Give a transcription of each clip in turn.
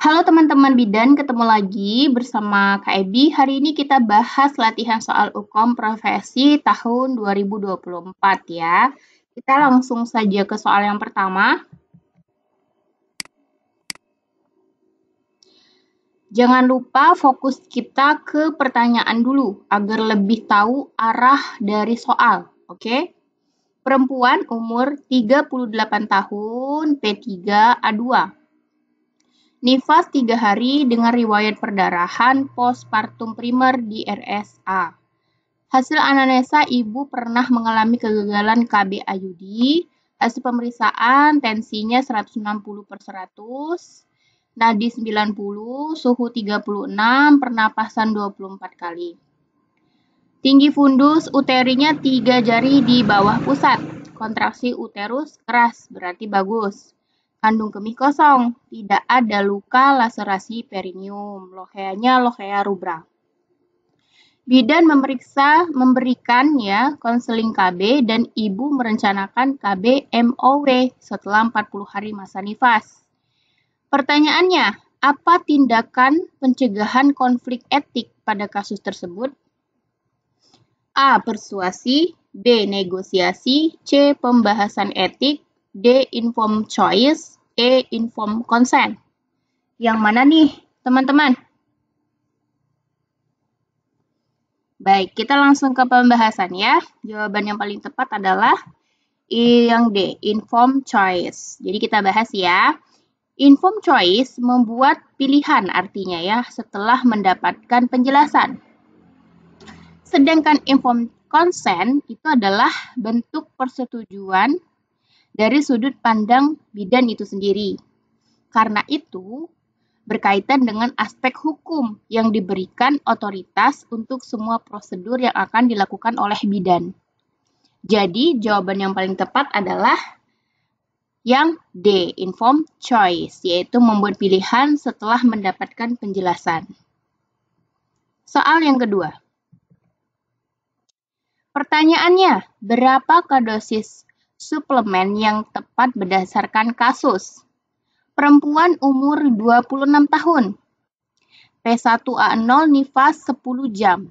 Halo teman-teman bidan, ketemu lagi bersama Kak Ebi. Hari ini kita bahas latihan soal UKOM profesi tahun 2024 ya. Kita langsung saja ke soal yang pertama. Jangan lupa fokus kita ke pertanyaan dulu agar lebih tahu arah dari soal, oke? Perempuan umur 38 tahun, P3A2. Nifas 3 hari dengan riwayat perdarahan postpartum primer di RSA. Hasil anamnesa ibu pernah mengalami kegagalan KB IUD. Hasil pemeriksaan tensinya 160/100, nadi 90, suhu 36, pernapasan 24 kali. Tinggi fundus uterinya 3 jari di bawah pusat. Kontraksi uterus keras, berarti bagus. Kandung kemih kosong, tidak ada luka laserasi perineum. Lokeanya lokea rubra. Bidan memberikan konseling KB dan ibu merencanakan KB MOW setelah 40 hari masa nifas. Pertanyaannya, apa tindakan pencegahan konflik etik pada kasus tersebut? A. Persuasi, B. Negosiasi, C. Pembahasan etik, D. Informed choice, E. Informed consent. Yang mana nih, teman-teman? Baik, kita langsung ke pembahasan ya. Jawaban yang paling tepat adalah yang D, informed choice. Jadi kita bahas ya. Informed choice membuat pilihan artinya ya, setelah mendapatkan penjelasan. Sedangkan informed consent itu adalah bentuk persetujuan dari sudut pandang bidan itu sendiri. Karena itu, berkaitan dengan aspek hukum yang diberikan otoritas untuk semua prosedur yang akan dilakukan oleh bidan. Jadi, jawaban yang paling tepat adalah yang D, informed choice, yaitu membuat pilihan setelah mendapatkan penjelasan. Soal yang kedua. Pertanyaannya, berapakah dosis suplemen yang tepat berdasarkan kasus? Perempuan umur 26 tahun. P1A0 nifas 10 jam.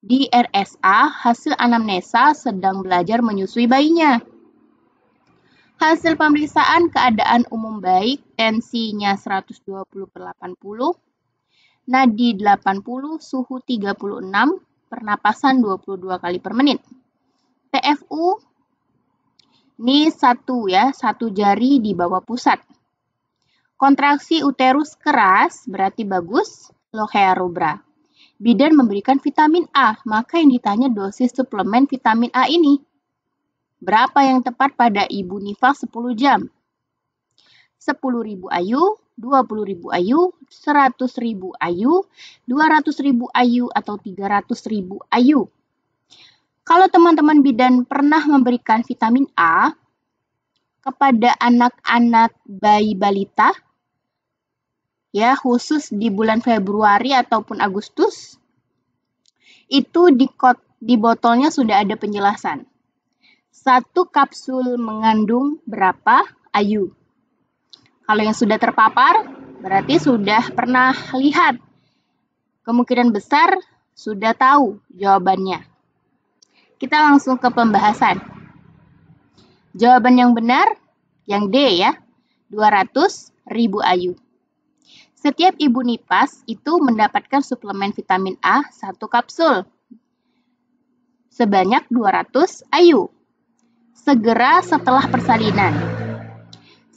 Di RSA, hasil anamnesa sedang belajar menyusui bayinya. Hasil pemeriksaan keadaan umum baik, tensinya 120/80, nadi 80, suhu 36, pernapasan 22 kali per menit. TFU, ini satu jari di bawah pusat. Kontraksi uterus keras, berarti bagus, lokea rubra. Bidan memberikan vitamin A, maka yang ditanya dosis suplemen vitamin A ini. Berapa yang tepat pada ibu nifas 10 jam? 10.000 IU, 20.000 IU, 100.000 IU, 200.000 IU, atau 300.000 IU. Kalau teman-teman bidan pernah memberikan vitamin A kepada anak-anak bayi balita, ya khusus di bulan Februari ataupun Agustus, itu di botolnya sudah ada penjelasan. 1 kapsul mengandung berapa IU. Kalau yang sudah terpapar, berarti sudah pernah lihat. Kemungkinan besar sudah tahu jawabannya. Kita langsung ke pembahasan. Jawaban yang benar, yang D ya, 200.000 IU. Setiap ibu nifas itu mendapatkan suplemen vitamin A 1 kapsul sebanyak 200 IU. Segera setelah persalinan.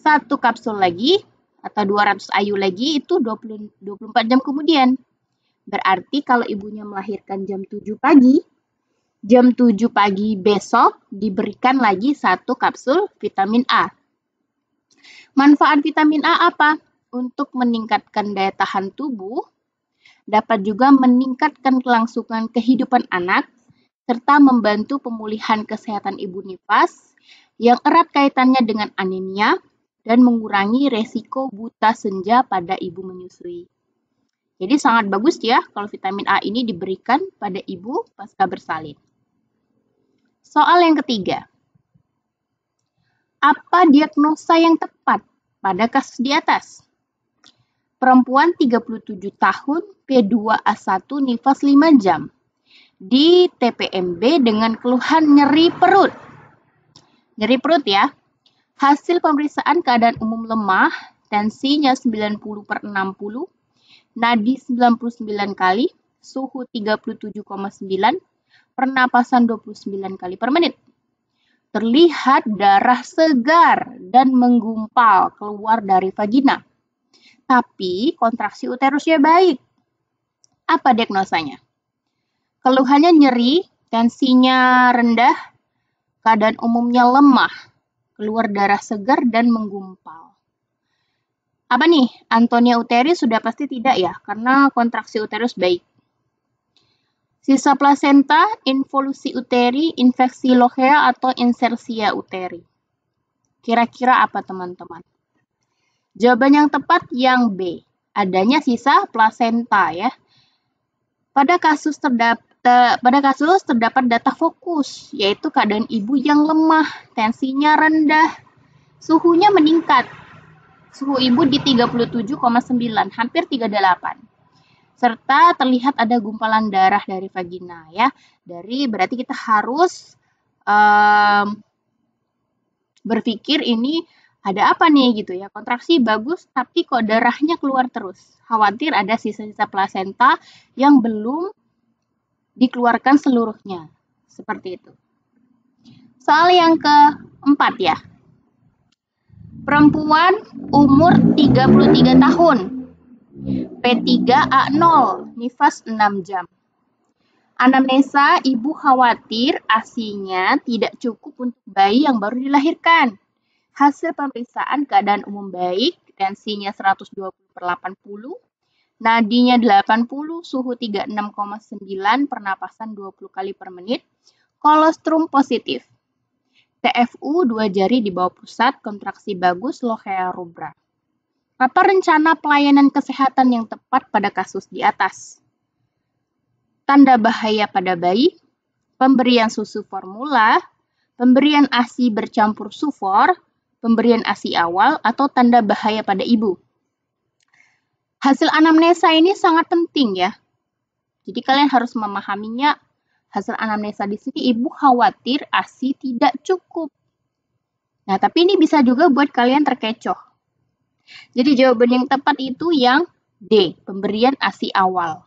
1 kapsul lagi atau 200 IU lagi itu 24 jam kemudian. Berarti kalau ibunya melahirkan jam 7 pagi, jam 7 pagi besok diberikan lagi 1 kapsul vitamin A. Manfaat vitamin A apa? Untuk meningkatkan daya tahan tubuh, dapat juga meningkatkan kelangsungan kehidupan anak, serta membantu pemulihan kesehatan ibu nifas yang erat kaitannya dengan anemia dan mengurangi resiko buta senja pada ibu menyusui. Jadi sangat bagus ya kalau vitamin A ini diberikan pada ibu pasca bersalin. Soal yang ketiga. Apa diagnosa yang tepat pada kasus di atas? perempuan 37 tahun, P2A1 nifas 5 jam. Di TPMB dengan keluhan nyeri perut. Nyeri perut ya. Hasil pemeriksaan keadaan umum lemah, tensinya 90/60, nadi 99 kali, suhu 37,9, pernapasan 29 kali per menit. Terlihat darah segar dan menggumpal keluar dari vagina. Tapi kontraksi uterusnya baik. Apa diagnosanya? Keluhannya nyeri, tensinya rendah, keadaan umumnya lemah, keluar darah segar dan menggumpal. Apa nih? Antonia uteris sudah pasti tidak ya, karena kontraksi uterus baik. Sisa plasenta, involusi uteri, infeksi lochea atau insersia uteri. Kira-kira apa teman-teman? Jawaban yang tepat yang B. Adanya sisa plasenta ya. Pada kasus terdapat data fokus, yaitu keadaan ibu yang lemah, tensinya rendah, suhunya meningkat. Suhu ibu di 37,9, hampir 38. Serta terlihat ada gumpalan darah dari vagina ya. Berarti kita harus berpikir ini ada apa nih gitu ya. Kontraksi bagus tapi kok darahnya keluar terus. Khawatir ada sisa-sisa plasenta yang belum dikeluarkan seluruhnya. Seperti itu. Soal yang keempat ya. Perempuan umur 33 tahun. P3A0, nifas 6 jam. Anamnesa, ibu khawatir ASI-nya tidak cukup untuk bayi yang baru dilahirkan. Hasil pemeriksaan keadaan umum baik, tensinya 120/80, nadinya 80, suhu 36,9, pernapasan 20 kali per menit, kolostrum positif. TFU 2 jari di bawah pusat, kontraksi bagus, lochea rubra. Apa rencana pelayanan kesehatan yang tepat pada kasus di atas? Tanda bahaya pada bayi, pemberian susu formula, pemberian ASI bercampur sufor, pemberian ASI awal, atau tanda bahaya pada ibu. Hasil anamnesa ini sangat penting ya. Jadi kalian harus memahaminya. Hasil anamnesa di sini ibu khawatir ASI tidak cukup. Nah, tapi ini bisa juga buat kalian terkecoh. Jadi jawaban yang tepat itu yang D, pemberian ASI awal.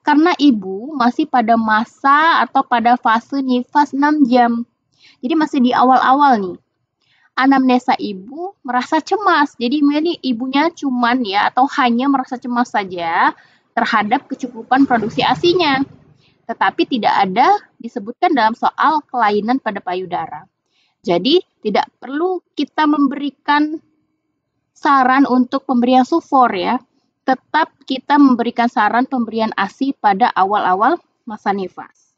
Karena ibu masih pada masa atau pada fase nifas 6 jam. Jadi masih di awal-awal nih. Anamnesa ibu merasa cemas. Jadi ini ibunya cuman ya atau hanya merasa cemas saja terhadap kecukupan produksi ASI-nya. Tetapi tidak ada disebutkan dalam soal kelainan pada payudara. Jadi tidak perlu kita memberikan saran untuk pemberian sufor ya. Tetap kita memberikan saran pemberian ASI pada awal-awal masa nifas.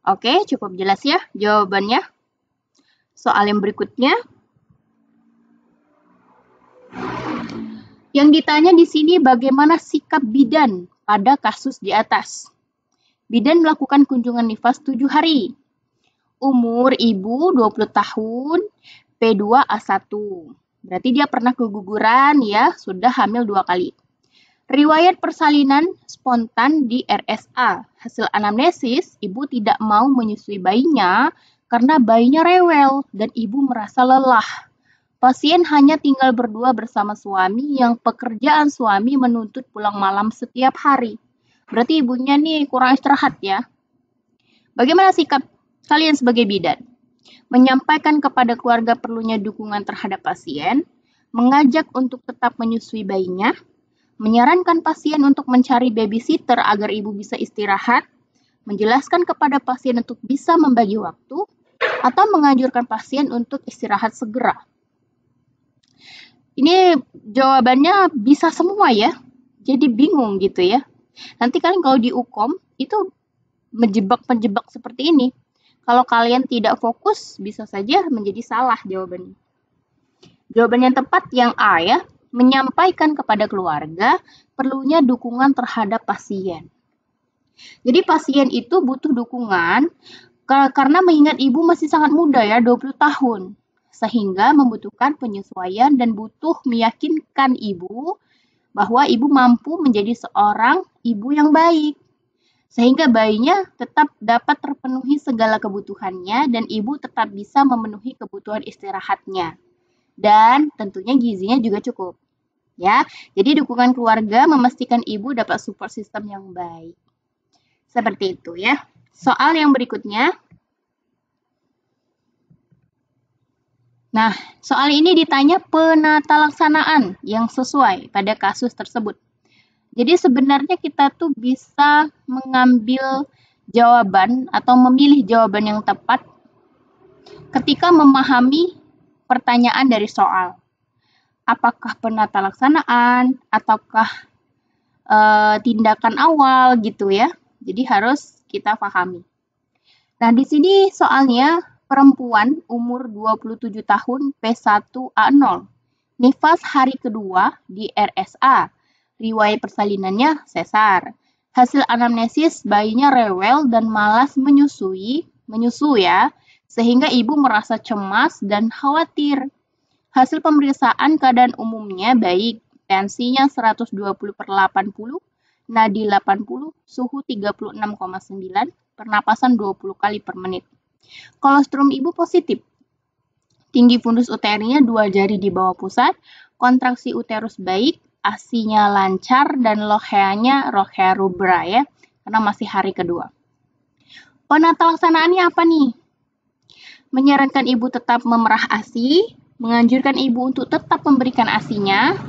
Oke, cukup jelas ya jawabannya. Soal yang berikutnya. Yang ditanya di sini bagaimana sikap bidan pada kasus di atas. Bidan melakukan kunjungan nifas 7 hari. Umur ibu 20 tahun, P2A1. Berarti dia pernah keguguran ya, sudah hamil 2 kali. Riwayat persalinan spontan di RSA. Hasil anamnesis, ibu tidak mau menyusui bayinya karena bayinya rewel dan ibu merasa lelah. Pasien hanya tinggal berdua bersama suami yang pekerjaan suami menuntut pulang malam setiap hari. Berarti ibunya nih kurang istirahat ya. Bagaimana sikap kalian sebagai bidan? Menyampaikan kepada keluarga perlunya dukungan terhadap pasien, mengajak untuk tetap menyusui bayinya, menyarankan pasien untuk mencari babysitter agar ibu bisa istirahat, menjelaskan kepada pasien untuk bisa membagi waktu, atau menganjurkan pasien untuk istirahat segera. Ini jawabannya bisa semua ya, jadi bingung gitu ya. Nanti kalian kalau di UKOM itu menjebak seperti ini. Kalau kalian tidak fokus, bisa saja menjadi salah jawabannya. Jawaban yang tepat yang A ya, menyampaikan kepada keluarga perlunya dukungan terhadap pasien. Jadi pasien itu butuh dukungan karena mengingat ibu masih sangat muda ya, 20 tahun. Sehingga membutuhkan penyesuaian dan butuh meyakinkan ibu bahwa ibu mampu menjadi seorang ibu yang baik. Sehingga bayinya tetap dapat terpenuhi segala kebutuhannya dan ibu tetap bisa memenuhi kebutuhan istirahatnya. Dan tentunya gizinya juga cukup. Ya, jadi dukungan keluarga memastikan ibu dapat support system yang baik. Seperti itu ya. Soal yang berikutnya. Nah, soal ini ditanya penata laksanaan yang sesuai pada kasus tersebut. Jadi sebenarnya kita tuh bisa mengambil jawaban atau memilih jawaban yang tepat ketika memahami pertanyaan dari soal. Apakah penata laksanaan ataukah tindakan awal gitu ya. Jadi harus kita pahami. Nah, di sini soalnya perempuan umur 27 tahun P1A0. Nifas hari kedua di RSA. Riwayat persalinannya sesar. Hasil anamnesis bayinya rewel dan malas menyusu ya, sehingga ibu merasa cemas dan khawatir. Hasil pemeriksaan keadaan umumnya baik. Tensinya 120/80, nadi 80, suhu 36,9, pernapasan 20 kali per menit. Kolostrum ibu positif. Tinggi fundus uterusnya 2 jari di bawah pusat, kontraksi uterus baik, ASI-nya lancar, dan loheanya rohea rubra ya, karena masih hari kedua. Penata laksanaannya apa nih? Menyarankan ibu tetap memerah ASI, menganjurkan ibu untuk tetap memberikan ASI-nya,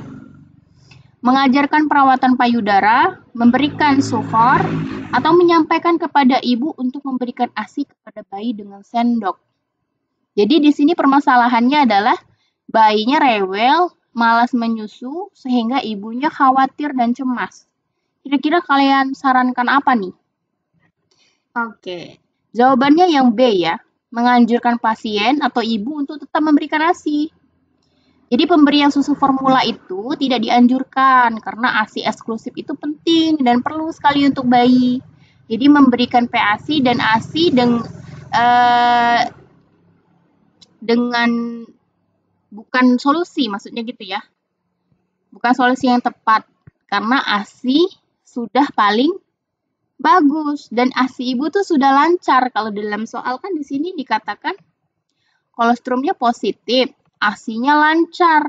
mengajarkan perawatan payudara, memberikan sufor, atau menyampaikan kepada ibu untuk memberikan ASI kepada bayi dengan sendok. Jadi di sini permasalahannya adalah bayinya rewel, malas menyusu, sehingga ibunya khawatir dan cemas. Kira-kira kalian sarankan apa nih? Oke, jawabannya yang B ya, menganjurkan pasien atau ibu untuk tetap memberikan ASI. Jadi pemberian susu formula itu tidak dianjurkan karena ASI eksklusif itu penting dan perlu sekali untuk bayi. Jadi memberikan PASI dan ASI dengan bukan solusi, maksudnya gitu ya. Bukan solusi yang tepat karena ASI sudah paling bagus dan ASI ibu tuh sudah lancar. Kalau dalam soal kan di sini dikatakan kolostrumnya positif, ASI-nya lancar.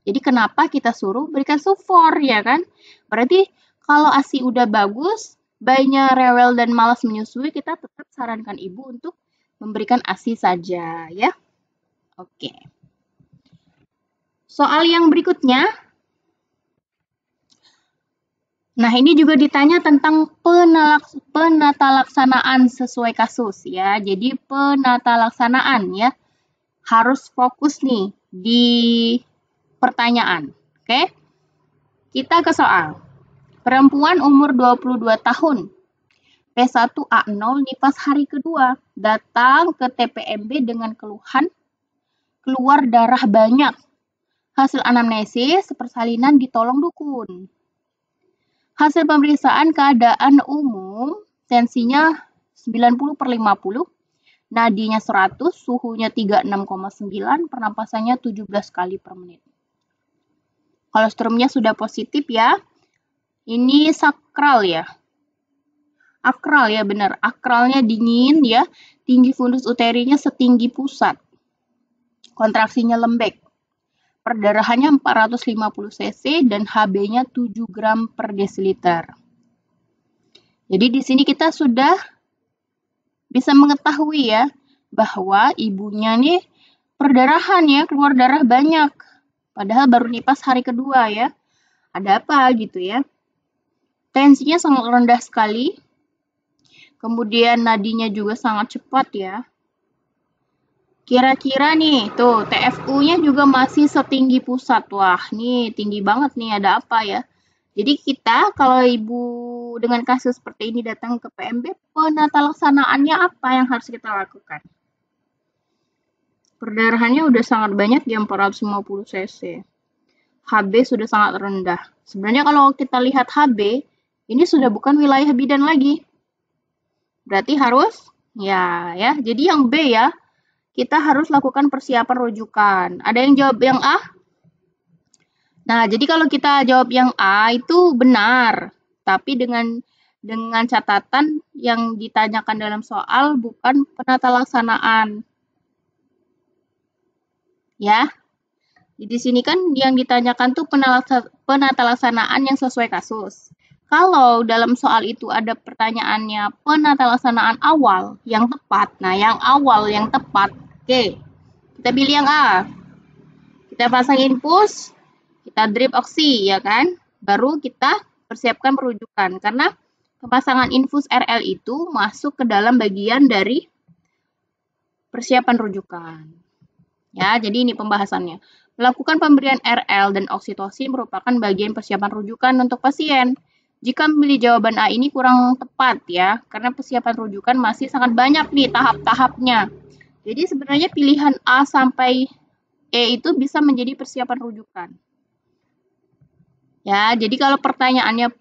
Jadi kenapa kita suruh berikan sufor ya kan? Berarti kalau ASI udah bagus, bayinya rewel dan malas menyusui, kita tetap sarankan ibu untuk memberikan ASI saja ya. Oke. Soal yang berikutnya. Nah, ini juga ditanya tentang penata laksanaan sesuai kasus ya. Jadi penata laksanaan ya. Harus fokus nih di pertanyaan. Oke? Kita ke soal. Perempuan umur 22 tahun. P1A0 nifas hari kedua. Datang ke TPMB dengan keluhan keluar darah banyak. Hasil anamnesis persalinan ditolong dukun. Hasil pemeriksaan keadaan umum, tensinya 90/50, nadinya 100, suhunya 36,9, pernapasannya 17 kali per menit. Kolostrumnya sudah positif ya. Ini sakral ya. Akral ya benar. Akralnya dingin ya. Tinggi fundus uterinya setinggi pusat. Kontraksinya lembek. Perdarahannya 450 cc dan Hb-nya 7 gram per desiliter. Jadi di sini kita sudah bisa mengetahui ya bahwa ibunya nih perdarahan ya, keluar darah banyak. Padahal baru nifas hari kedua ya. Ada apa gitu ya. Tensinya sangat rendah sekali. Kemudian nadinya juga sangat cepat ya. Kira-kira nih, tuh TFU-nya juga masih setinggi pusat. Wah, nih tinggi banget nih, ada apa ya? Jadi kita kalau ibu dengan kasus seperti ini datang ke PMB, penata laksanaannya apa yang harus kita lakukan? Perdarahannya udah sangat banyak ya, 450 cc. HB sudah sangat rendah. Sebenarnya kalau kita lihat HB, ini sudah bukan wilayah bidan lagi. Berarti harus, ya. Jadi yang B ya. Kita harus lakukan persiapan rujukan. Ada yang jawab yang A? Nah, jadi kalau kita jawab yang A itu benar, tapi dengan catatan yang ditanyakan dalam soal bukan penata laksanaan. Ya. Jadi di sini kan yang ditanyakan tuh penata laksanaan yang sesuai kasus. Kalau dalam soal itu ada pertanyaannya penata laksanaan awal yang tepat. Nah, yang awal yang tepat. Oke. Kita pilih yang A. Kita pasang infus, kita drip oksi, ya kan? Baru kita persiapkan perujukan. Karena pemasangan infus RL itu masuk ke dalam bagian dari persiapan rujukan. Ya, jadi ini pembahasannya. Melakukan pemberian RL dan oksitosin merupakan bagian persiapan rujukan untuk pasien. Jika memilih jawaban A ini kurang tepat ya, karena persiapan rujukan masih sangat banyak nih tahap-tahapnya. Jadi sebenarnya pilihan A sampai E itu bisa menjadi persiapan rujukan. Ya, jadi kalau pertanyaannya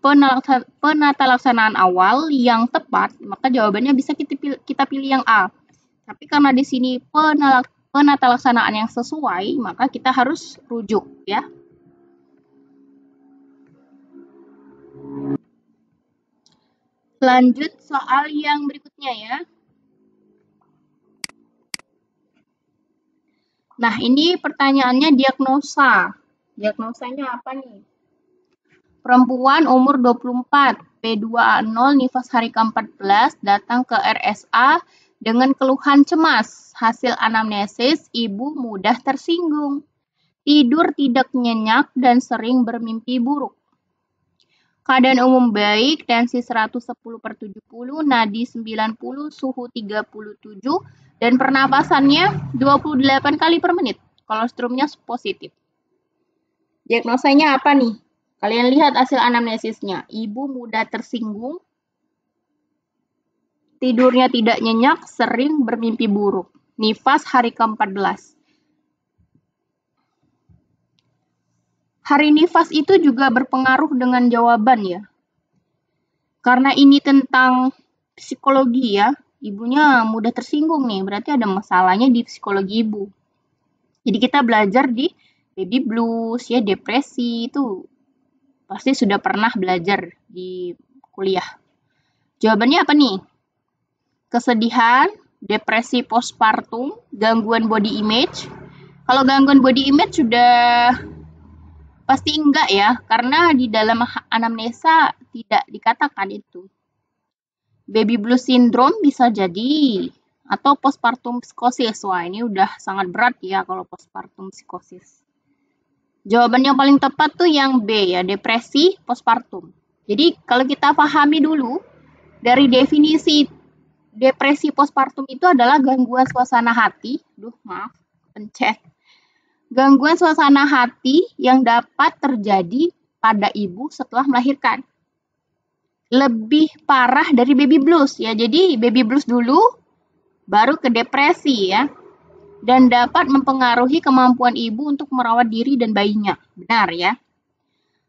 penata laksanaan awal yang tepat, maka jawabannya bisa kita pilih yang A. Tapi karena di sini penata laksanaan yang sesuai, maka kita harus rujuk ya. Lanjut soal yang berikutnya ya. Nah, ini pertanyaannya diagnosa. Diagnosanya apa nih? Perempuan umur 24, P2A0, nifas hari ke-14, datang ke RSA dengan keluhan cemas. Hasil anamnesis, ibu mudah tersinggung. Tidur tidak nyenyak dan sering bermimpi buruk. Keadaan umum baik, tensi 110/70, nadi 90, suhu 37, dan pernapasannya 28 kali per menit. Kolostrumnya positif. Diagnosanya apa nih? Kalian lihat hasil anamnesisnya. Ibu mudah tersinggung, tidurnya tidak nyenyak, sering bermimpi buruk. Nifas hari ke-14. Hari nifas itu juga berpengaruh dengan jawaban ya. Karena ini tentang psikologi ya, ibunya mudah tersinggung nih, berarti ada masalahnya di psikologi ibu. Jadi kita belajar di baby blues ya, depresi itu pasti sudah pernah belajar di kuliah. Jawabannya apa nih? Kesedihan, depresi postpartum, gangguan body image. Kalau gangguan body image sudah pasti enggak ya, karena di dalam anamnesa tidak dikatakan itu. Baby blues syndrome bisa jadi, atau postpartum psikosis. Wah, ini udah sangat berat ya kalau postpartum psikosis. Jawaban yang paling tepat tuh yang B ya, depresi postpartum. Jadi kalau kita pahami dulu, dari definisi depresi postpartum itu adalah gangguan suasana hati. Pencet. Gangguan suasana hati yang dapat terjadi pada ibu setelah melahirkan. Lebih parah dari baby blues ya. Jadi baby blues dulu, baru ke depresi ya. Dan dapat mempengaruhi kemampuan ibu untuk merawat diri dan bayinya. Benar ya.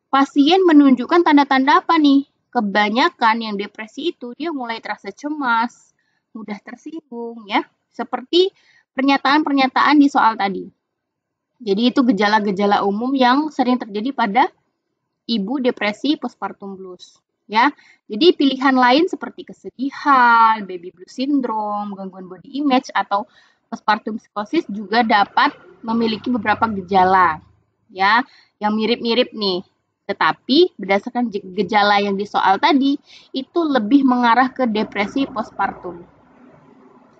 Pasien menunjukkan tanda-tanda apa nih? Kebanyakan yang depresi itu dia mulai terasa cemas, mudah tersinggung ya. Seperti pernyataan-pernyataan di soal tadi. Jadi itu gejala-gejala umum yang sering terjadi pada ibu depresi postpartum blues. Ya, jadi pilihan lain seperti kesedihan, baby blues syndrome, gangguan body image, atau postpartum psikosis juga dapat memiliki beberapa gejala, ya, yang mirip-mirip nih. Tetapi berdasarkan gejala yang di soal tadi, itu lebih mengarah ke depresi postpartum.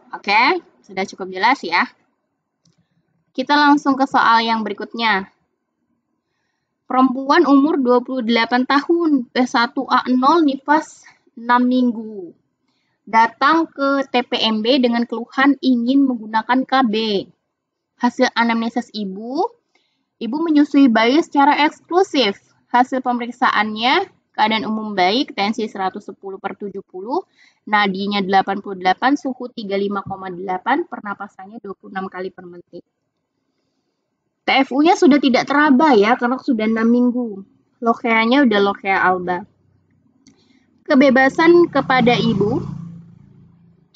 Oke, sudah cukup jelas ya. Kita langsung ke soal yang berikutnya. Perempuan umur 28 tahun, P1A0, nifas 6 minggu. Datang ke TPMB dengan keluhan ingin menggunakan KB. Hasil anamnesis ibu menyusui bayi secara eksklusif. Hasil pemeriksaannya, keadaan umum baik, tensi 110/70, nadinya 88, suhu 35,8, pernapasannya 26 kali per menit. TFU-nya sudah tidak teraba ya, karena sudah 6 minggu. Lokeanya udah lokea alba. Kebebasan kepada ibu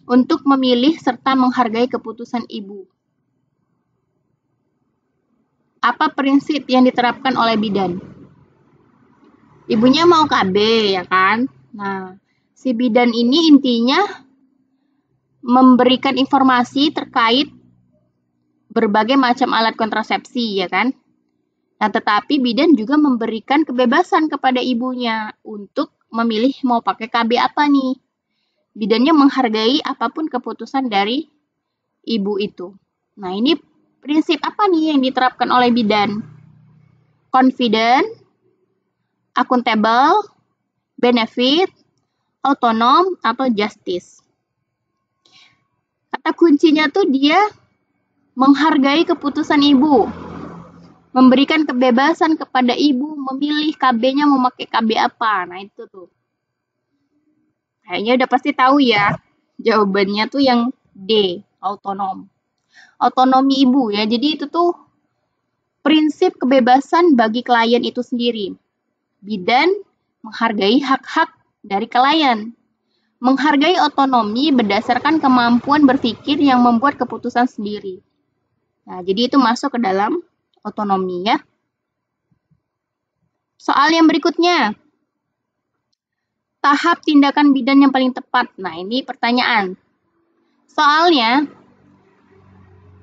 untuk memilih serta menghargai keputusan ibu. Apa prinsip yang diterapkan oleh bidan? Ibunya mau KB, ya kan? Nah, si bidan ini intinya memberikan informasi terkait berbagai macam alat kontrasepsi, ya kan? Nah, tetapi bidan juga memberikan kebebasan kepada ibunya untuk memilih mau pakai KB apa nih. Bidannya menghargai apapun keputusan dari ibu itu. Nah, ini prinsip apa nih yang diterapkan oleh bidan? Confident, accountable, benefit, autonom, atau justice. Kata kuncinya tuh dia menghargai keputusan ibu, memberikan kebebasan kepada ibu memilih KB-nya mau pakai KB apa. Nah, itu tuh. Kayaknya udah pasti tahu ya. Jawabannya tuh yang D, autonom. Otonomi ibu ya. Jadi itu tuh prinsip kebebasan bagi klien itu sendiri. Bidan menghargai hak-hak dari klien. Menghargai otonomi berdasarkan kemampuan berpikir yang membuat keputusan sendiri. Nah, jadi itu masuk ke dalam otonomi ya. Soal yang berikutnya. Tahap tindakan bidan yang paling tepat. Nah, ini pertanyaan. Soalnya,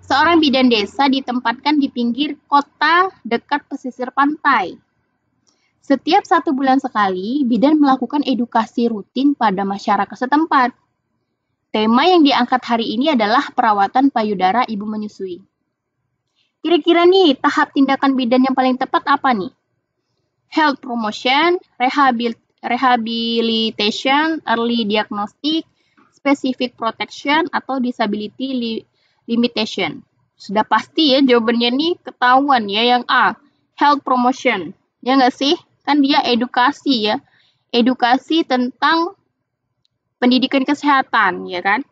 seorang bidan desa ditempatkan di pinggir kota dekat pesisir pantai. Setiap 1 bulan sekali, bidan melakukan edukasi rutin pada masyarakat setempat. Tema yang diangkat hari ini adalah perawatan payudara ibu menyusui. Kira-kira nih, tahap tindakan bidan yang paling tepat apa nih? Health promotion, rehabilitation, early diagnostic, specific protection, atau disability limitation. Sudah pasti ya jawabannya nih ketahuan ya yang A, health promotion. Ya nggak sih? Kan dia edukasi ya. Edukasi tentang pendidikan kesehatan, ya kan?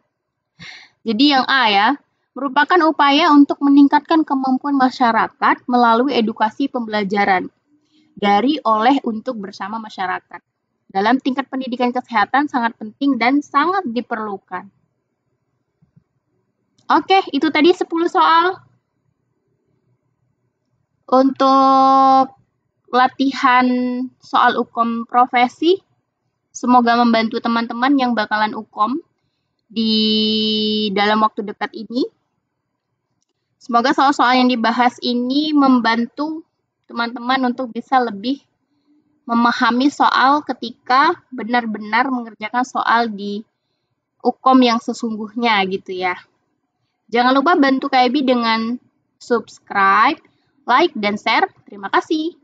Jadi yang A ya, merupakan upaya untuk meningkatkan kemampuan masyarakat melalui edukasi pembelajaran dari, oleh, untuk, bersama masyarakat. Dalam tingkat pendidikan kesehatan sangat penting dan sangat diperlukan. Oke, itu tadi 10 soal. Untuk latihan soal UKOM profesi, semoga membantu teman-teman yang bakalan UKOM di dalam waktu dekat ini. Semoga soal-soal yang dibahas ini membantu teman-teman untuk bisa lebih memahami soal ketika benar-benar mengerjakan soal di UKOM yang sesungguhnya gitu ya. Jangan lupa bantu KIB dengan subscribe, like, dan share. Terima kasih.